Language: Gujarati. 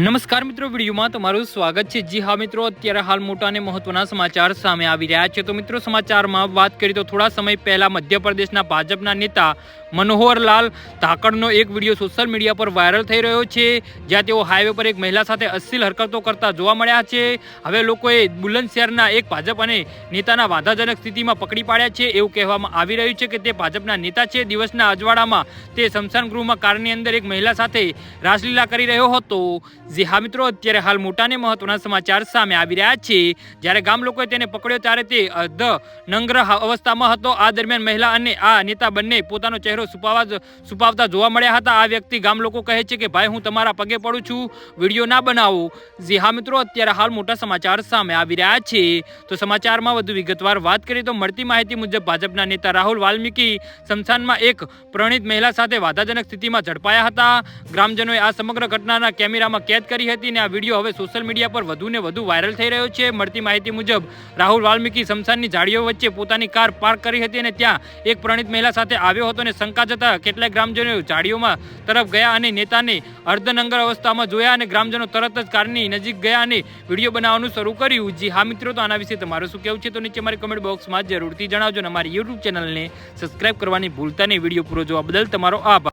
નમસ્કાર મિત્રો, વિડીયોમાં તમારું સ્વાગત છે। જી હા મિત્રો, અત્યારે હાલ મોટા અને મહત્વના સમાચાર સામે આવી રહ્યા છે। તો મિત્રો, સમાચારમાં વાત કરીએ તો થોડા સમય પહેલા મધ્યપ્રદેશના ભાજપના નેતા મનોહરલાલ ધાકડનો એક વિડીયો સોશિયલ મીડિયા પર વાયરલ થઈ રહ્યો છે, જ્યાં તેઓ હાઈવે પર એક મહિલા સાથે અશ્લીલ હરકતો કરતા જોવા મળ્યા છે। હવે લોકોએ બુલંદશહરના એક ભાજપ અને નેતાના વાંધાજનક સ્થિતિમાં પકડી પાડ્યા છે। એવું કહેવામાં આવી રહ્યું છે કે તે ભાજપના નેતા છે। દિવસના અજવાળામાં તે સ્મશાન ગૃહમાં કારની અંદર એક મહિલા સાથે રાસલીલા કરી રહ્યો હતો। જી હા મિત્રો, અત્યારે હાલ મોટા અને મહત્વના સમાચાર સામે આવી રહ્યા છે। જ્યારે ગામ લોકોએ તેને પકડ્યો ત્યારે તે અર્ધનગ્ન અવસ્થામાં હતો। આ દરમિયાન મહિલા અને આ નેતા બંને પોતાનો ચહેરો છુપાવતા જોવા મળ્યા હતા। આ વ્યક્તિ ગામ લોકો કહે છે કે ભાઈ, હું તમારા પગે પડું છું, વિડીયો ના બનાવો। જી હા મિત્રો, અત્યારે હાલ મોટા સમાચાર સામે આવી રહ્યા છે। તો સમાચારમાં વધુ વિગતવાર વાત કરીએ તો મળતી માહિતી મુજબ ભાજપના નેતા રાહુલ વાલ્મીકી સ્મશાનમાં એક પરિણીત મહિલા સાથે વાંધાજનક સ્થિતિમાં ઝડપાયા હતા। ગ્રામજનોએ આ સમગ્ર ઘટનાના કેમેરામાં કેદ કરી હતી અને આ વિડીયો હવે સોશિયલ મીડિયા પર વધુ ને વધુ વાયરલ થઈ રહ્યો છે। મળતી માહિતી મુજબ રાહુલ વાલ્મીકી સ્મશાનની ઝાડીઓ વચ્ચે પોતાની કાર પાર્ક કરી હતી અને ત્યાં એક પરિણીત મહિલા સાથે આવ્યો હતો અને શંકા જતા કેટલાક ગ્રામજનોએ ઝાડીઓમાં તરફ ગયા અને નેતાને અર્ધનગ્ન અવસ્થામાં જોયા અને ગ્રામજનો તરત જ કારની નજીક ગયા અને વિડીયો બનાવવાનું શરૂ કર્યું। જી હા મિત્રો, તો આના વિશે તમારું શું કહેવું છે તો નીચે મારી કમેન્ટ બોક્સમાં જરૂરથી જણાવજો અને અમારી યુટ્યુબ ચેનલને સબસ્ક્રાઇબ કરવાની ભૂલતા નહીં। વિડીયો પૂરો જોવા બદલ તમારો આભાર।